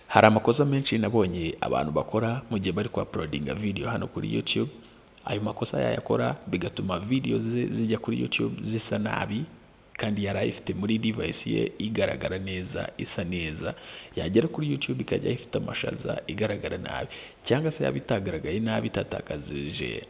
Hari amakosa menshi nabonye abantu bakora mu gihe bari uploadinga video hano kuri YouTube. Ayo makosa yayakora bigatuma video ze zijya kuri YouTube zisa nabi, kandi yari ayifite muri device ye igaragara neza, isa neza, yagera kuri YouTube ikajya ifite amashaza igaragara nabi, cyangwa se yaba itagaragaye nabi, itatakazije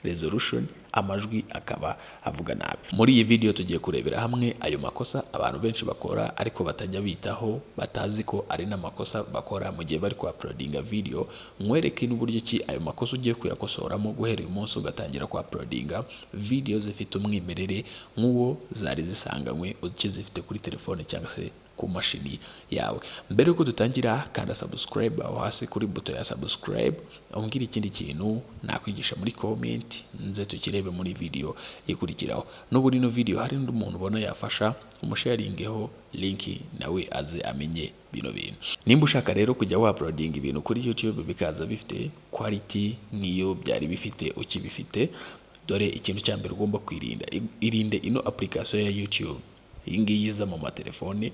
resolution, amajwi akaba avuga nabi. Muri iyi video tugiye kurebera hamwe ayo makosa abantu benshi bakora ariko batajya bitaho, batazi ko ari n'amakosa bakora mu gihe bari uploadinga video. Mwereke n'uburyo ki ayo makosa ugiye kuyakosoramo guhera uyu munsi ugatangira uploadinga video zifite umwimerere nk'uwo zari zisanganywe ukizifite kuri telefone cyangwa se ku mashini yawe. Mbere yuko dutangira, kanda subscribe aho hasi kuri buto ya subscribe, umbwira ikindi kintu nakwigisha muri comment nze tukirebe muri video ikurikiraho. N'ubu ino video hari undi muntu ubona yafasha, umusharingeho linki nawe aze amenye bino bintu. Nimba ushaka rero kujya uploading ibintu kuri YouTube bikaza bifite quality niyo byari bifite ukibifite, dore ikintu cya mbere ugomba kwirinda, irinde ino application ya YouTube. Iyi ngiyi iza mu matelefone,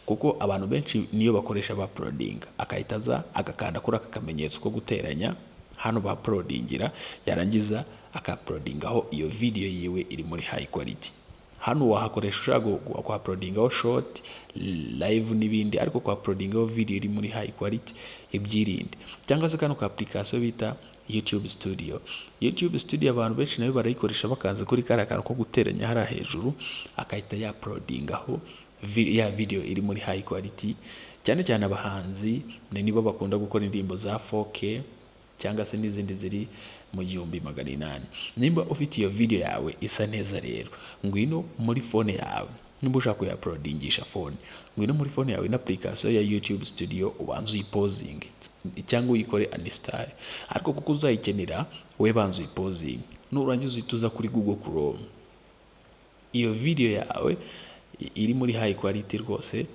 kuko abantu benshi niyo bakoresha uploading akahitaza agakanda kuri aka kamenyetso ko guteranya hano uploadingira, yarangiza uploadingaho iyo video yiwe iri muri high quality. Hano wahakoresha ushaka uploadingaho short, live n'ibindi, ariko uploadingaho video iri muri high quality ibyirinde. Cyangwa se kano ka application bita YouTube Studio. YouTube Studio abantu benshi nayo barayikoresha bakanze kuri kara kantu ko guteranya hara hejuru, akahita ya uploadingaho ya video iri muri high quality. Cyane cyane abahanzi nibo bakunda gukora indirimbo za 4K cyangwa se n'izindi ziri mu 1800. Nimba ufite iyo video yawe isa neza rero, ngwino muri phone yawe. Nimba ushaka kuya-uploadingisha phone, ngwino muri phone yawe na application ya YouTube Studio, ubanze uyiposing cyangwa uyikore uninstall. Ariko kuko uzayikenera we banze uyiposing, nurangiza uhituza kuri Google Chrome. Iyo video yawe iri muri high quality rwose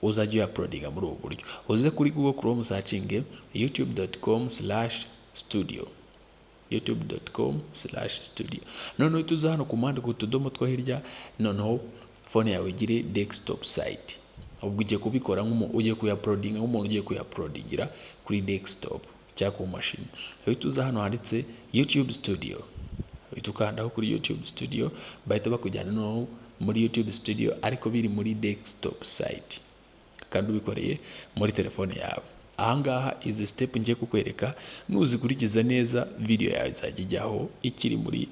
uzajya uploadinga muri ubu buryo. Uze kuri Google Chrome searching youtube.com/studio, youtube.com/studio. Noneho ituza hano ku mpande ku tudomo two hirya, noneho phone yawe igire desktop site. Ubwo ugiye kubikora ugiye kuya-uploadinga nk'umuntu ugiye kuya-uploadingira kuri desktop cyangwa ku mashini. Ituza hano handitse YouTube Studio, ukandaho kuri YouTube Studio, bahita bakujyana no muri YouTube Studio ariko biri muri desktop site, kandi ubikoreye muri telefone yawe. Ahangaha izi step ngiye kukwereka nuzikurikiza neza, video yawe izajya ijyaho ikiri muri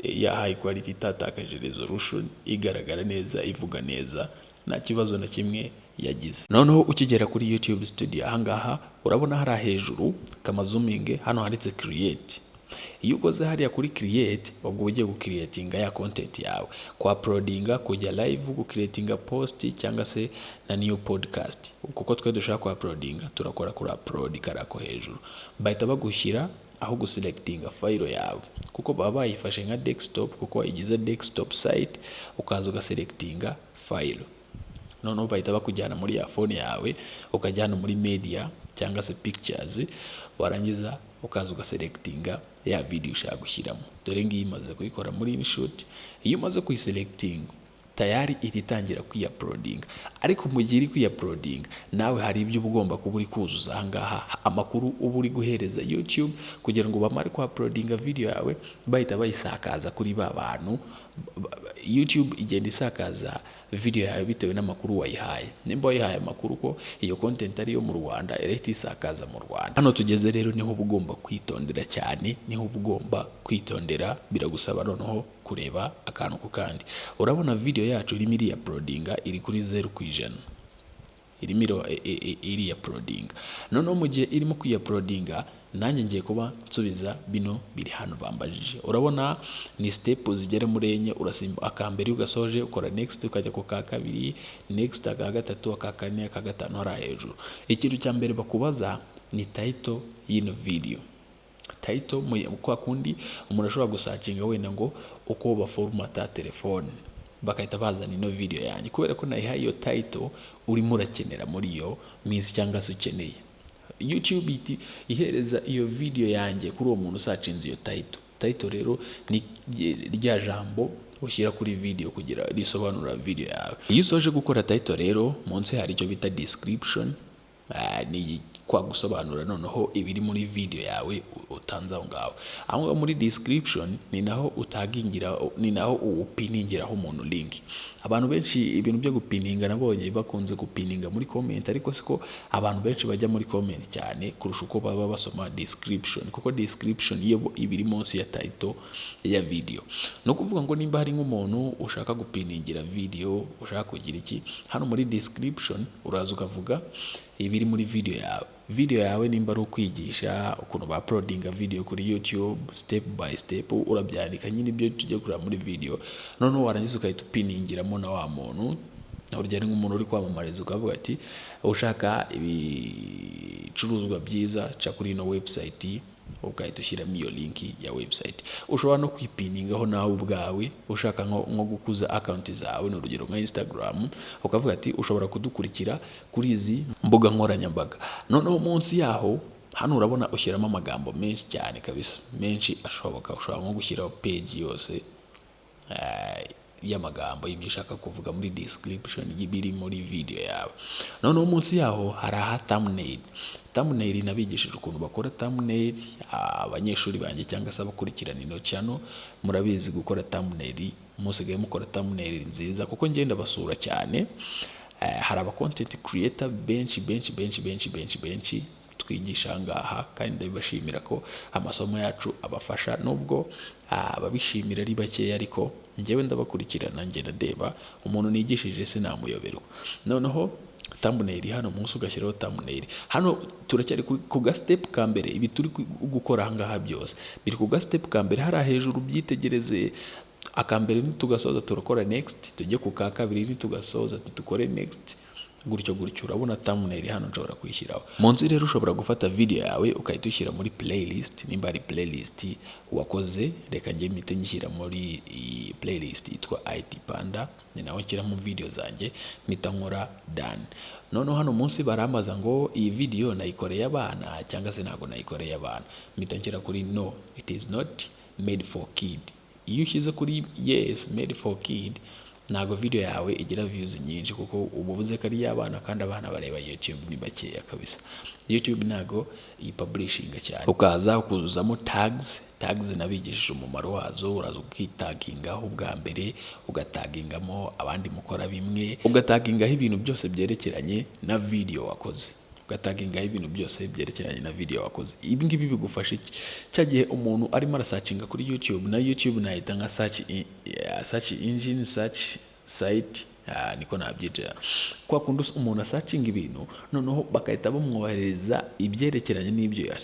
ya high quality, itatakaje resolution, igaragara neza, ivuga neza, nta kibazo na kimwe yagize. Noneho ukigera kuri YouTube Studio, ahangaha urabona hari hejuru kama zooming, hano handitse create. Iyo ukoze hariya kuri create, ubwo ugiye gucreatinga ya content yawe, uploadinga, kujya live, gucreatinga post cyangwa se na new podcast. Kuko twe dushaka uploadinga, turakora kuri upload karako hejuru, bahita bagushyira aho guselectinga file yawe, kuko baba bayifashe nka desktop, kuko igize desktop site, ukaza ugaselectinga file. Noneho bahita bakujyana muri ya phone yawe, ukajyana muri media cyangwa se pictures, warangiza ukaza ugaselectinga ya video ushaka gushyiramo. Dore ngiyi imaze kuyikora muri InShot. Iyo umaze kuyiselecting tayari ititangira kuya-uploading. Ariko mu gihe iri kuya-uploading, nawe hari ibyo ugomba kuba uri kuzuza ahangaha, amakuru uba uri guhereza YouTube kugira ngo bamare ku-uploadinga video yawe bahita bayisakaza kuri ba bantu. YouTube igenda isakaza video yawe bitewe n'amakuru wayihaye. Nimba wayihaye amakuru ko iyo content ari yo mu Rwanda, irahita isakaza mu Rwanda. Hano tugeze rero niho ugomba kwitondera cyane, niho ugomba kwitondera, biragusaba noneho kureba akantu ku kandi. Urabona video yacu irimo iri uploadinga iri kuri 0%. Irimo iri uploadinga. Noneho mu gihe irimo kuya-uploadinga, nanjye ngiye kuba nsubiza bino biri hano bambajije. Urabona ni step zigera muri enye, urasimba akambere ugasoje, ukora next, ukajya ku ka kabiri, next aka gatatu, aka kane, aka gatanu hara hejuru. Ikintu cya mbere bakubaza ni title y'ino video. Title kwa kundi umuntu ashobora gusearchinga wenda ngo uko baformata telefone, bakahita bazana ino video yanjye, kubera ko nayihaye iyo title urimo urakenera muri iyo minsi cyangwa se ukeneye. YouTube iti ihereza iyo video yanjye kuri uwo muntu usearchinze iyo title. Title rero ni rya jambo ushyira kuri video kugira risobanura video yawe. Iyo usoje gukora title rero, munsi hari icyo bita description. ni kwa gusobanura noneho ibiri muri video yawe utanze aho ngaho. Aho ngaho muri description ni naho utagingira, ni naho upiningiraho umuntu link. Abantu benshi ibintu byo gupininga nabonye bakunze gupininga muri comment, ariko siko abantu benshi bajya muri comment cyane kurusha uko baba basoma description, kuko description iyo ibiri munsi ya title ya video. No kuvuga ngo nimba hari nk'umuntu ushaka gupiningira video, ushaka kugira iki, hano muri description uraza ukavuga ibiri muri video yawe nimba ari ukwigisha ukuntu ba uploadinga video kuri YouTube step by step, urabyandika nyine ibyo tujye kureba muri video, noneho warangiza ukahita upiningiramo na wa muntu. Urugero ari nk'umuntu uri kwamamariza ukavuga ati ushaka ibicuruzwa byiza ca kuri ino website, ugahita ushyiramo iyo link ya website. Ushobora no kwipiningaho nawe ubwawe ushaka nko gukuza account zawe, ni urugero nka Instagram, ukavuga ati ushobora kudukurikira kuri izi mbuga nkoranyambaga. Noneho munsi yaho hano urabona ushyiramo amagambo menshi cyane kabisa, menshi ashoboka. Ushobora nko gushyiraho page yose y'amagambo y'ibyo ushaka kuvuga muri description y'ibiri muri video yawe. Noneho munsi yaho hari aha thumbnail. Thumbnail nabigishije ukuntu bakora thumbnail, abanyeshuri banjye cyangwa se abakurikirana ino channel murabizi gukora thumbnail, musigaye mukora thumbnail nziza kuko ngenda basura cyane. Hari aba content creator benshi twigisha ngaha, kandi ndabibashimira ko amasomo yacu abafasha, nubwo ababishimira ari bakeya, ariko njyewe ndabakurikirana, ngenda ndeba umuntu nigishije sinamuyoberwa. Noneho thumbnail hano munsi ugashyiraho thumbnail. Hano turacyari ku ga step ka mbere, ibi turi gukora aha ngaha byose biri ku ga step ka mbere. Hari hejuru byitegereze, akambere nitugasoza turakora next, tujye ku ka kabiri nitugasoza tukore next, gutyo urabona thumbnail hano nshobora kwishyiraho. Munsi rero ushobora gufata video yawe ukahita ushyira muri playlist, nimba ari playlist wakoze, reka njye mpite nyishyira muri playlist yitwa IT Panda, ni naho nshyiramo video zanjye, mpita nkora done. Noneho hano munsi barambaza ngo iyi video nayikoreye abana cyangwa se ntago nayikoreye abana, mpita nshyira kuri no, it is not made for kid. Iyo ushyize kuri yes made for kid, ntago video yawe igira views nyinshi, kuko ubuvuze ko ari y'abana, kandi abana bareba YouTube ni bakeya kabisa. YouTube ntago ipublishinga cyane. Ukaza ukuzamo tags nabigishije umumaro wazo. Uraza ukitagingaho ubwa mbere, ugatagingamo abandi mukora bimwe, ugatagingaho ibintu byose byerekeranye na video wakoze, Ibi ngibi bigufasha iki? Cyagihe umuntu arimo arasacinga kuri YouTube, na YouTube nahita nka search engine, search site, niko nabyita. Kwa kundi umuntu asacinga ibintu, noneho bakahita bamwohereza ibyerekeranye n'ibyo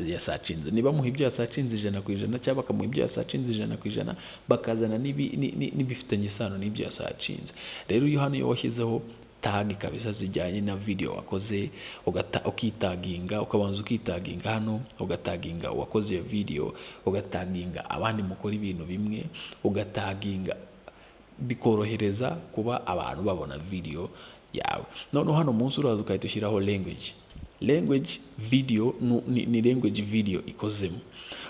yasacinze. Niba muha ibyo yasacinze 100% cyangwa bakamuha ibyo yasacinze 100%, bakazana n'ibifitanye isano n'ibyo yasacinze. Rero iyo hano washyizeho tag kabisa zijyanye na video wakoze, ukitaginga, ukabanza ukitaginga hano, ugataginga wakoze iyo video, ugataginga abandi mukora ibintu bimwe, ugataginga, bikorohereza kuba abantu babona video yawe. Noneho hano munsi uraza ukahita ushyiraho language video, ni language video ikozemo.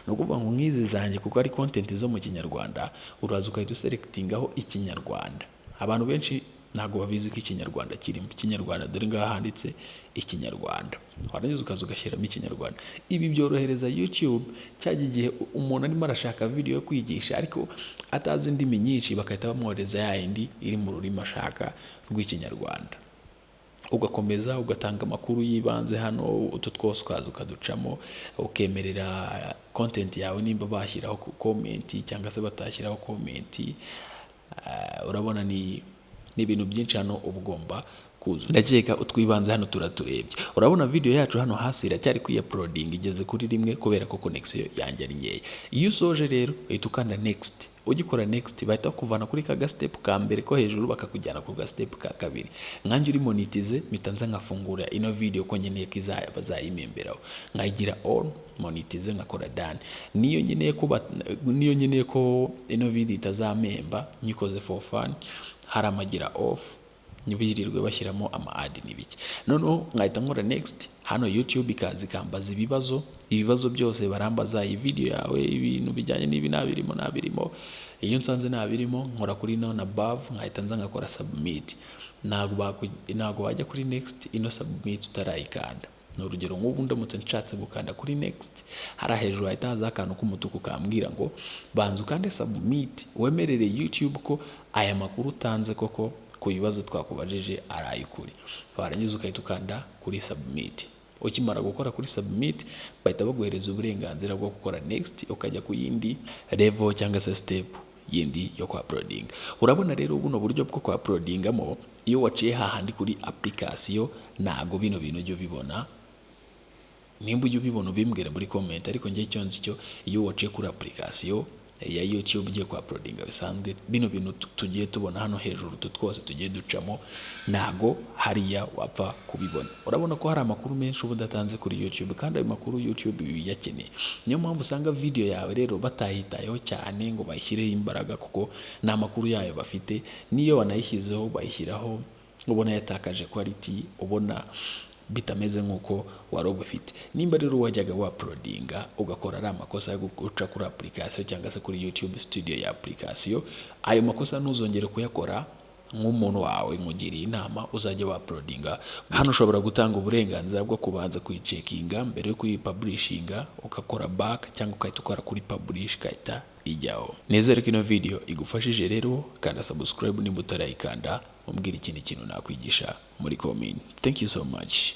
No kuvuga ngo nkizi zanjye kuko ari content zo mu Kinyarwanda, uraza ukahita uselectingaho Ikinyarwanda. Abantu benshi ntago babizi ko Ikinyarwanda kirimo. Ikinyarwanda dore ngaha handitse Ikinyarwanda, warangiza ukaza ugashyiramo Ikinyarwanda. Ibi byorohereza YouTube cyagiye umuntu arimo arashaka video yo kwigisha ariko atazi indimi nyinshi, bakahita bamwohereza yayindi iri mu rurimi ashaka rw'Ikinyarwanda. Ugakomeza ugatanga amakuru yibanze hano, utu twose ukaza ukaducamo, ukemerera content yawe nimba bashyiraho comment cyangwa se batashyiraho comment. Urabona ni ibintu byinshi hano ubugomba kuzuza. Ndakeka utwibanze hano turaturebye. Urabona video yacu hano hasi iracyari uploading, igeze kuri rimwe kubera ko connection yanjye ari nkeya. Iyo usoje rero uhita ukanda next. Ugikora next bahita kuvana kuri ka step ka mbere ko hejuru bakakujyana ku ga step ka kabiri. Nkanjye uri monetize, mitanza nkafungura ino video ko nkeneye ko bazayimemberaho, nkayigira on monetize, ngakora done. Niyo nkeneye ko ino video itazamemba, nyikoze for fun, hari amagira off, ntibirirwe bashyiramo ama ad n'ibiki. Noneho nkahita nkora next, hano YouTube ikaza ikambaza ibibazo byose barambaza, iyi video yawe ibintu bijyanye n'ibi nabirimo. Iyo nsanze nabirimo nkora kuri none above, nkahita nza ngakora submit. Ntabwo wajya kuri next ino submit utarayikanda. Ni urugero nk'ubu ndamutse nshatse gukanda kuri next, hari hejuru hahita haza akantu k'umutuku kambwira ngo banza ukande submit, wemerere YouTube ko aya makuru utanze koko ku bibazo twakubajije ari ay'ukuri. Warangiza ukahita ukanda kuri submit. Ukimara gukora kuri submit bahita baguhereza uburenganzira bwo gukora next, ukajya ku yindi level cyangwa se step yindi yo kwa uploading. Urabona rero buno buryo bwo kwa uploadingamo, iyo waciye hahandi kuri application ntago bino bintu ujye ubibona. Nimba ujye ubibona ubimbwira muri comment, ariko njye icyo nzi cyo iyo waciye kuri application ya YouTube ugiye kwa uploadinga bisanzwe, bino bintu tugiye tubona hano hejuru twose tugiye ducamo ntago hariya wapfa kubibona. Urabona ko hari amakuru menshi ubu datanze kuri YouTube, kandi ayo makuru YouTube biyakeneye. Niyo mpamvu usanga video yawe rero batahitayeho cyane ngo bayishyireho imbaraga, kuko nta makuru yayo bafite. Niyo wanayishyizeho bayishyiraho ubona yatakaje quality, ubona bitameze nk'uko wari ubifite. Nimba rero wajyaga wa uploadinga ugakora ari amakosa yo guca kuri application cyangwa se kuri YouTube studio ya application, ayo makosa ntuzongere kuyakora. Nk'umuntu wawe nkugiriye inama uzajya wa uploadinga. Hano ushobora gutanga uburenganzira bwo kubanza kuyicekinga mbere yo kuyipublishinga, ukakora back cyangwa ukahita ukora kuri publish kahita ijyaho. Nizere ko ino video igufashije rero, kanda subscribe nimba utarayikanda, umbwira ikindi kintu nakwigisha muri comment. Thank you so much.